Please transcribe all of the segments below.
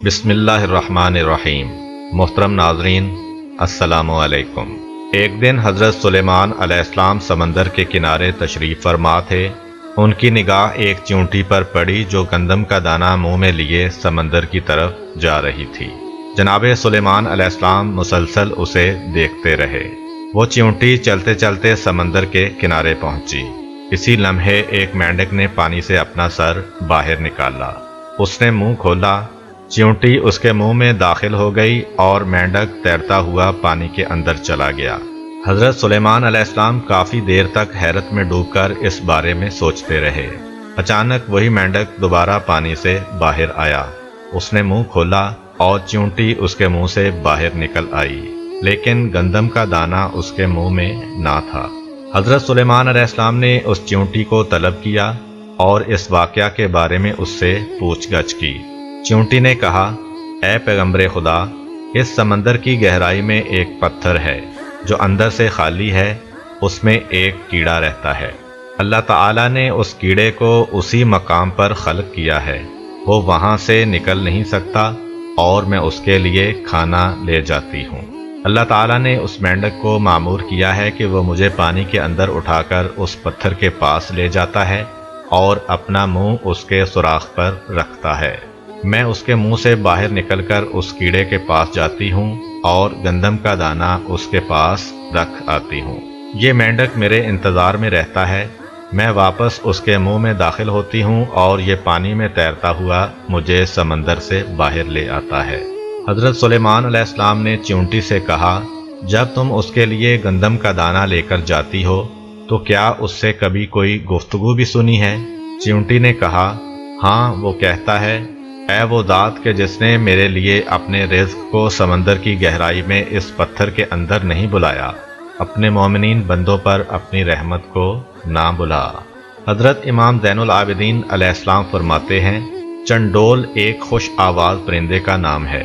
بسم اللہ الرحمن الرحیم۔ محترم ناظرین، السلام علیکم۔ ایک دن حضرت سلیمان علیہ السلام سمندر کے کنارے تشریف فرما تھے۔ ان کی نگاہ ایک چیونٹی پر پڑی جو گندم کا دانہ منہ میں لیے سمندر کی طرف جا رہی تھی۔ جناب سلیمان علیہ السلام مسلسل اسے دیکھتے رہے۔ وہ چیونٹی چلتے چلتے سمندر کے کنارے پہنچی۔ اسی لمحے ایک مینڈک نے پانی سے اپنا سر باہر نکالا۔ اس نے منہ کھولا، چیونٹی اس کے منہ میں داخل ہو گئی اور مینڈک تیرتا ہوا پانی کے اندر چلا گیا۔ حضرت سلیمان علیہ السلام کافی دیر تک حیرت میں ڈوب کر اس بارے میں سوچتے رہے۔ اچانک وہی مینڈک دوبارہ پانی سے باہر آیا۔ اس نے منہ کھولا اور چیونٹی اس کے منہ سے باہر نکل آئی، لیکن گندم کا دانہ اس کے منہ میں نہ تھا۔ حضرت سلیمان علیہ السلام نے اس چیونٹی کو طلب کیا اور اس واقعہ کے بارے میں اس سے پوچھ گچھ کی۔ چیونٹی نے کہا، اے پیغمبر خدا، اس سمندر کی گہرائی میں ایک پتھر ہے جو اندر سے خالی ہے، اس میں ایک کیڑا رہتا ہے۔ اللہ تعالیٰ نے اس کیڑے کو اسی مقام پر خلق کیا ہے، وہ وہاں سے نکل نہیں سکتا اور میں اس کے لیے کھانا لے جاتی ہوں۔ اللہ تعالیٰ نے اس مینڈک کو مامور کیا ہے کہ وہ مجھے پانی کے اندر اٹھا کر اس پتھر کے پاس لے جاتا ہے اور اپنا منہ اس کے سوراخ پر رکھتا ہے۔ میں اس کے منہ سے باہر نکل کر اس کیڑے کے پاس جاتی ہوں اور گندم کا دانہ اس کے پاس رکھ آتی ہوں۔ یہ مینڈک میرے انتظار میں رہتا ہے، میں واپس اس کے منہ میں داخل ہوتی ہوں اور یہ پانی میں تیرتا ہوا مجھے سمندر سے باہر لے آتا ہے۔ حضرت سلیمان علیہ السلام نے چیونٹی سے کہا، جب تم اس کے لیے گندم کا دانہ لے کر جاتی ہو تو کیا اس سے کبھی کوئی گفتگو بھی سنی ہے؟ چیونٹی نے کہا، ہاں، وہ کہتا ہے، اے وہ ذات کہ جس نے میرے لیے اپنے رزق کو سمندر کی گہرائی میں اس پتھر کے اندر نہیں بلایا، اپنے مومنین بندوں پر اپنی رحمت کو نہ بلا۔ حضرت امام زین العابدین علیہ السلام فرماتے ہیں، چنڈول ایک خوش آواز پرندے کا نام ہے۔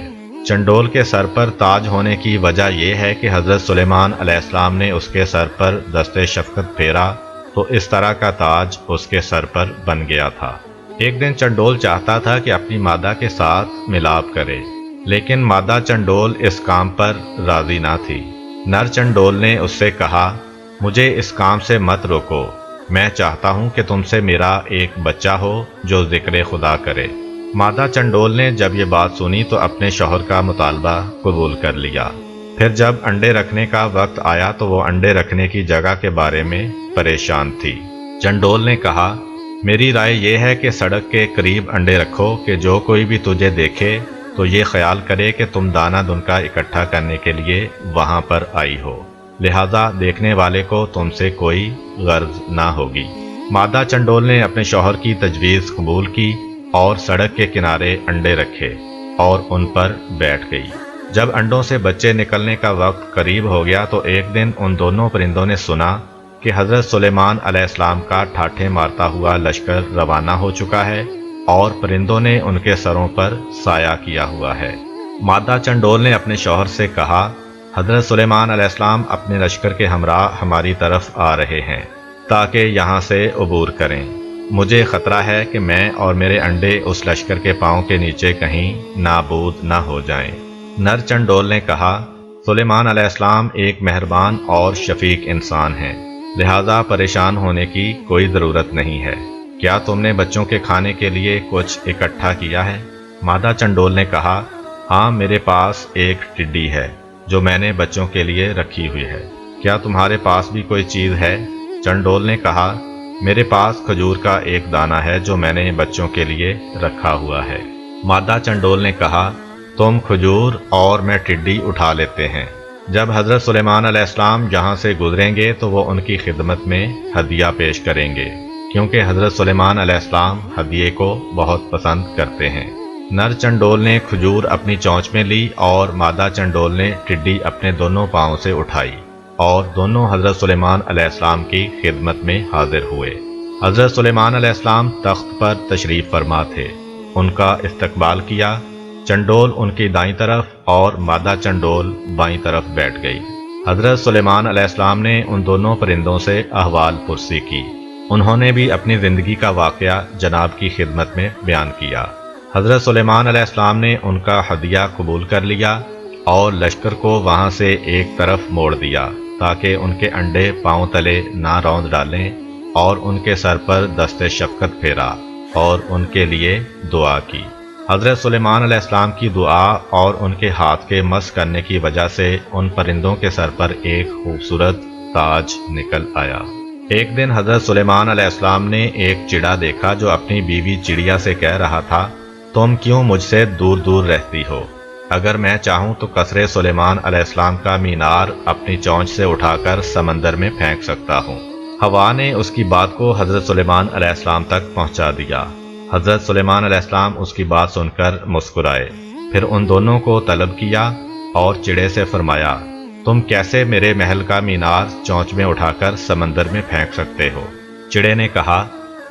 چنڈول کے سر پر تاج ہونے کی وجہ یہ ہے کہ حضرت سلیمان علیہ السلام نے اس کے سر پر دست شفقت پھیرا تو اس طرح کا تاج اس کے سر پر بن گیا تھا۔ ایک دن چنڈول چاہتا تھا کہ اپنی مادہ کے ساتھ ملاپ کرے، لیکن مادہ چنڈول اس کام پر راضی نہ تھی۔ نر چنڈول نے اس سے کہا، مجھے اس کام سے مت روکو، میں چاہتا ہوں کہ تم سے میرا ایک بچہ ہو جو ذکر خدا کرے۔ مادہ چنڈول نے جب یہ بات سنی تو اپنے شوہر کا مطالبہ قبول کر لیا۔ پھر جب انڈے رکھنے کا وقت آیا تو وہ انڈے رکھنے کی جگہ کے بارے میں پریشان تھی۔ چنڈول نے کہا، میری رائے یہ ہے کہ سڑک کے قریب انڈے رکھو کہ جو کوئی بھی تجھے دیکھے تو یہ خیال کرے کہ تم دانہ دنکا اکٹھا کرنے کے لیے وہاں پر آئی ہو، لہذا دیکھنے والے کو تم سے کوئی غرض نہ ہوگی۔ مادہ چنڈول نے اپنے شوہر کی تجویز قبول کی اور سڑک کے کنارے انڈے رکھے اور ان پر بیٹھ گئی۔ جب انڈوں سے بچے نکلنے کا وقت قریب ہو گیا تو ایک دن ان دونوں پرندوں نے سنا کہ حضرت سلیمان علیہ السلام کا ٹھاٹھے مارتا ہوا لشکر روانہ ہو چکا ہے اور پرندوں نے ان کے سروں پر سایہ کیا ہوا ہے۔ مادہ چنڈول نے اپنے شوہر سے کہا، حضرت سلیمان علیہ السلام اپنے لشکر کے ہمراہ ہماری طرف آ رہے ہیں تاکہ یہاں سے عبور کریں۔ مجھے خطرہ ہے کہ میں اور میرے انڈے اس لشکر کے پاؤں کے نیچے کہیں نابود نہ ہو جائیں۔ نر چنڈول نے کہا، سلیمان علیہ السلام ایک مہربان اور شفیق انسان ہیں، لہذا پریشان ہونے کی کوئی ضرورت نہیں ہے۔ کیا تم نے بچوں کے کھانے کے لیے کچھ اکٹھا کیا ہے؟ مادہ چنڈول نے کہا، ہاں، میرے پاس ایک ٹڈی ہے جو میں نے بچوں کے لیے رکھی ہوئی ہے۔ کیا تمہارے پاس بھی کوئی چیز ہے؟ چنڈول نے کہا، میرے پاس کھجور کا ایک دانہ ہے جو میں نے بچوں کے لیے رکھا ہوا ہے۔ مادہ چنڈول نے کہا، تم کھجور اور میں ٹڈی اٹھا لیتے ہیں۔ جب حضرت سلیمان علیہ السلام جہاں سے گزریں گے تو وہ ان کی خدمت میں ہدیہ پیش کریں گے، کیونکہ حضرت سلیمان علیہ السلام ہدیے کو بہت پسند کرتے ہیں۔ نر چنڈول نے کھجور اپنی چونچ میں لی اور مادہ چنڈول نے ٹڈی اپنے دونوں پاؤں سے اٹھائی اور دونوں حضرت سلیمان علیہ السلام کی خدمت میں حاضر ہوئے۔ حضرت سلیمان علیہ السلام تخت پر تشریف فرما تھے، ان کا استقبال کیا۔ چنڈول ان کی دائیں طرف اور مادہ چنڈول بائیں طرف بیٹھ گئی۔ حضرت سلیمان علیہ السلام نے ان دونوں پرندوں سے احوال پرسی کی۔ انہوں نے بھی اپنی زندگی کا واقعہ جناب کی خدمت میں بیان کیا۔ حضرت سلیمان علیہ السلام نے ان کا ہدیہ قبول کر لیا اور لشکر کو وہاں سے ایک طرف موڑ دیا تاکہ ان کے انڈے پاؤں تلے نہ روند ڈالیں، اور ان کے سر پر دست شفقت پھیرا اور ان کے لیے دعا کی۔ حضرت سلیمان علیہ السلام کی دعا اور ان کے ہاتھ کے مس کرنے کی وجہ سے ان پرندوں کے سر پر ایک خوبصورت تاج نکل آیا۔ ایک دن حضرت سلیمان علیہ السلام نے ایک چڑا دیکھا جو اپنی بیوی چڑیا سے کہہ رہا تھا، تم کیوں مجھ سے دور دور رہتی ہو؟ اگر میں چاہوں تو قصر سلیمان علیہ السلام کا مینار اپنی چونچ سے اٹھا کر سمندر میں پھینک سکتا ہوں۔ ہوا نے اس کی بات کو حضرت سلیمان علیہ السلام تک پہنچا دیا۔ حضرت سلیمان علیہ السلام اس کی بات سن کر مسکرائے، پھر ان دونوں کو طلب کیا اور چڑے سے فرمایا، تم کیسے میرے محل کا مینار چونچ میں اٹھا کر سمندر میں پھینک سکتے ہو؟ چڑے نے کہا،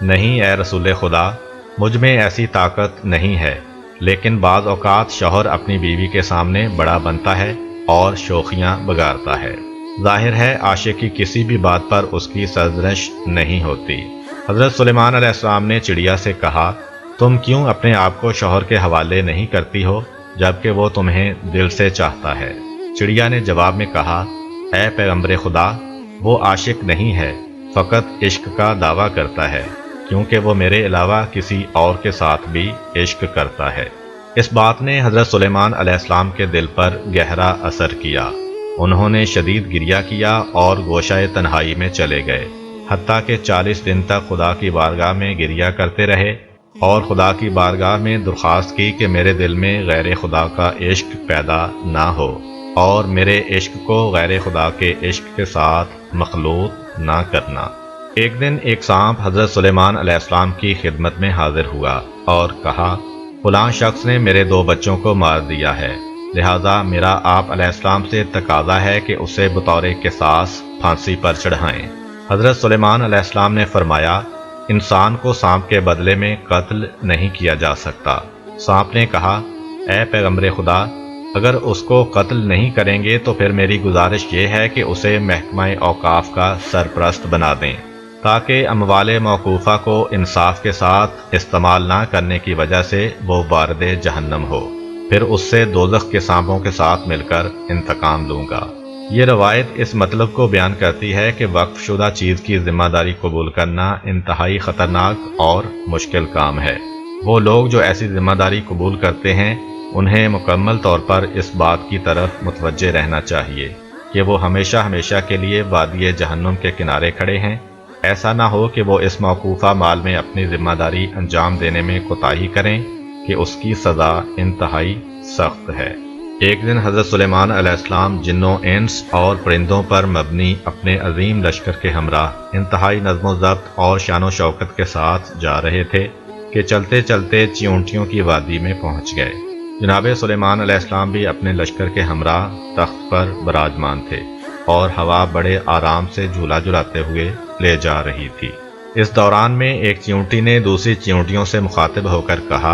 نہیں اے رسول خدا، مجھ میں ایسی طاقت نہیں ہے، لیکن بعض اوقات شوہر اپنی بیوی کے سامنے بڑا بنتا ہے اور شوخیاں بگاڑتا ہے۔ ظاہر ہے عاشق کی کسی بھی بات پر اس کی سرزنش نہیں ہوتی۔ حضرت سلیمان علیہ السلام نے چڑیا سے کہا، تم کیوں اپنے آپ کو شوہر کے حوالے نہیں کرتی ہو جبکہ وہ تمہیں دل سے چاہتا ہے؟ چڑیا نے جواب میں کہا، اے پیغمبر خدا، وہ عاشق نہیں ہے، فقط عشق کا دعویٰ کرتا ہے، کیونکہ وہ میرے علاوہ کسی اور کے ساتھ بھی عشق کرتا ہے۔ اس بات نے حضرت سلیمان علیہ السلام کے دل پر گہرا اثر کیا۔ انہوں نے شدید گریہ کیا اور گوشہ تنہائی میں چلے گئے، حتیٰ کہ 40 دن تک خدا کی بارگاہ میں گریہ کرتے رہے اور خدا کی بارگاہ میں درخواست کی کہ میرے دل میں غیر خدا کا عشق پیدا نہ ہو اور میرے عشق کو غیر خدا کے عشق کے ساتھ مخلوط نہ کرنا۔ ایک دن ایک سانپ حضرت سلیمان علیہ السلام کی خدمت میں حاضر ہوا اور کہا، فلاں شخص نے میرے 2 بچوں کو مار دیا ہے، لہذا میرا آپ علیہ السلام سے تقاضا ہے کہ اسے بطور قصاص پھانسی پر چڑھائیں۔ حضرت سلیمان علیہ السلام نے فرمایا، انسان کو سانپ کے بدلے میں قتل نہیں کیا جا سکتا۔ سانپ نے کہا، اے پیغمبر خدا، اگر اس کو قتل نہیں کریں گے تو پھر میری گزارش یہ ہے کہ اسے محکمہ اوقاف کا سرپرست بنا دیں، تاکہ اموال موقوفہ کو انصاف کے ساتھ استعمال نہ کرنے کی وجہ سے وہ وارد جہنم ہو، پھر اس سے دوزخ کے سانپوں کے ساتھ مل کر انتقام لوں گا۔ یہ روایت اس مطلب کو بیان کرتی ہے کہ وقف شدہ چیز کی ذمہ داری قبول کرنا انتہائی خطرناک اور مشکل کام ہے۔ وہ لوگ جو ایسی ذمہ داری قبول کرتے ہیں انہیں مکمل طور پر اس بات کی طرف متوجہ رہنا چاہیے کہ وہ ہمیشہ ہمیشہ کے لیے وادی جہنم کے کنارے کھڑے ہیں۔ ایسا نہ ہو کہ وہ اس موقوفہ مال میں اپنی ذمہ داری انجام دینے میں کوتاہی کریں کہ اس کی سزا انتہائی سخت ہے۔ ایک دن حضرت سلیمان علیہ السلام جنوں انس اور پرندوں پر مبنی اپنے عظیم لشکر کے ہمراہ انتہائی نظم و ضبط اور شان و شوکت کے ساتھ جا رہے تھے کہ چلتے چلتے چیونٹیوں کی وادی میں پہنچ گئے۔ جناب سلیمان علیہ السلام بھی اپنے لشکر کے ہمراہ تخت پر براجمان تھے اور ہوا بڑے آرام سے جھولا جھلاتے ہوئے لے جا رہی تھی۔ اس دوران میں ایک چیونٹی نے دوسری چیونٹیوں سے مخاطب ہو کر کہا،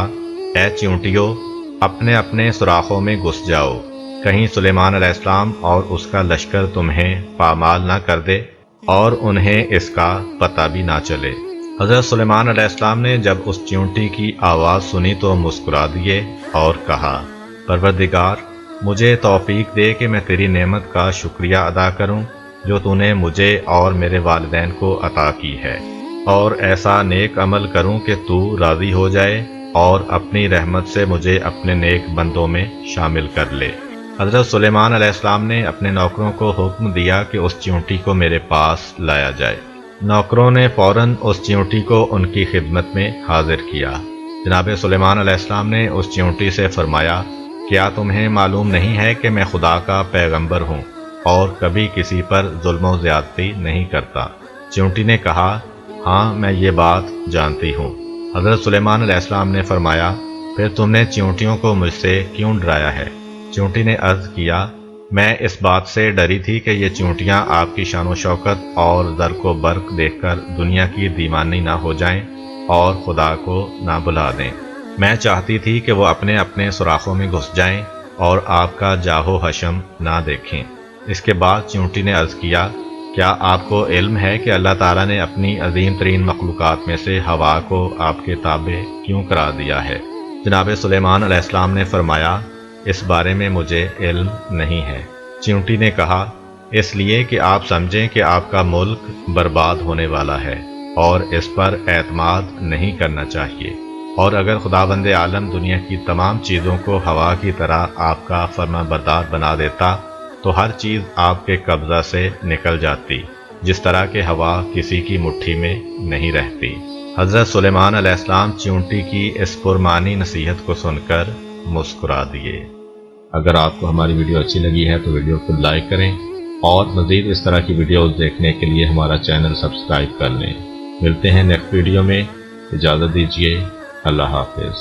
اے چیونٹیوں، اپنے اپنے سوراخوں میں گھس جاؤ، کہیں سلیمان علیہ السلام اور اس کا لشکر تمہیں پامال نہ کر دے اور انہیں اس کا پتہ بھی نہ چلے۔ حضرت سلیمان علیہ السلام نے جب اس چیونٹی کی آواز سنی تو مسکرا دیے اور کہا، پروردگار، مجھے توفیق دے کہ میں تیری نعمت کا شکریہ ادا کروں جو تو نے مجھے اور میرے والدین کو عطا کی ہے، اور ایسا نیک عمل کروں کہ تو راضی ہو جائے اور اپنی رحمت سے مجھے اپنے نیک بندوں میں شامل کر لے۔ حضرت سلیمان علیہ السلام نے اپنے نوکروں کو حکم دیا کہ اس چیونٹی کو میرے پاس لایا جائے۔ نوکروں نے فوراً اس چیونٹی کو ان کی خدمت میں حاضر کیا۔ جناب سلیمان علیہ السلام نے اس چیونٹی سے فرمایا، کیا تمہیں معلوم نہیں ہے کہ میں خدا کا پیغمبر ہوں اور کبھی کسی پر ظلم و زیادتی نہیں کرتا؟ چیونٹی نے کہا، ہاں میں یہ بات جانتی ہوں۔ حضرت سلیمان علیہ السلام نے فرمایا، پھر تم نے چیونٹیوں کو مجھ سے کیوں ڈرایا ہے؟ چیونٹی نے عرض کیا، میں اس بات سے ڈری تھی کہ یہ چیونٹیاں آپ کی شان و شوکت اور زرق و برق دیکھ کر دنیا کی دیوانی نہ ہو جائیں اور خدا کو نہ بلا دیں۔ میں چاہتی تھی کہ وہ اپنے اپنے سوراخوں میں گھس جائیں اور آپ کا جاہ و حشم نہ دیکھیں۔ اس کے بعد چیونٹی نے عرض کیا، کیا آپ کو علم ہے کہ اللہ تعالیٰ نے اپنی عظیم ترین مخلوقات میں سے ہوا کو آپ کے تابع کیوں کرا دیا ہے؟ جناب سلیمان علیہ السلام نے فرمایا اس بارے میں مجھے علم نہیں ہے۔ چیونٹی نے کہا اس لیے کہ آپ سمجھیں کہ آپ کا ملک برباد ہونے والا ہے اور اس پر اعتماد نہیں کرنا چاہیے، اور اگر خداوند عالم دنیا کی تمام چیزوں کو ہوا کی طرح آپ کا فرما بردار بنا دیتا تو ہر چیز آپ کے قبضہ سے نکل جاتی، جس طرح کہ ہوا کسی کی مٹھی میں نہیں رہتی۔ حضرت سلیمان علیہ السلام چیونٹی کی اس پرمانی نصیحت کو سن کر مسکرا دیے۔ اگر آپ کو ہماری ویڈیو اچھی لگی ہے تو ویڈیو کو لائک کریں اور مزید اس طرح کی ویڈیوز دیکھنے کے لیے ہمارا چینل سبسکرائب کر لیں۔ ملتے ہیں نیکسٹ ویڈیو میں، اجازت دیجیے، اللہ حافظ۔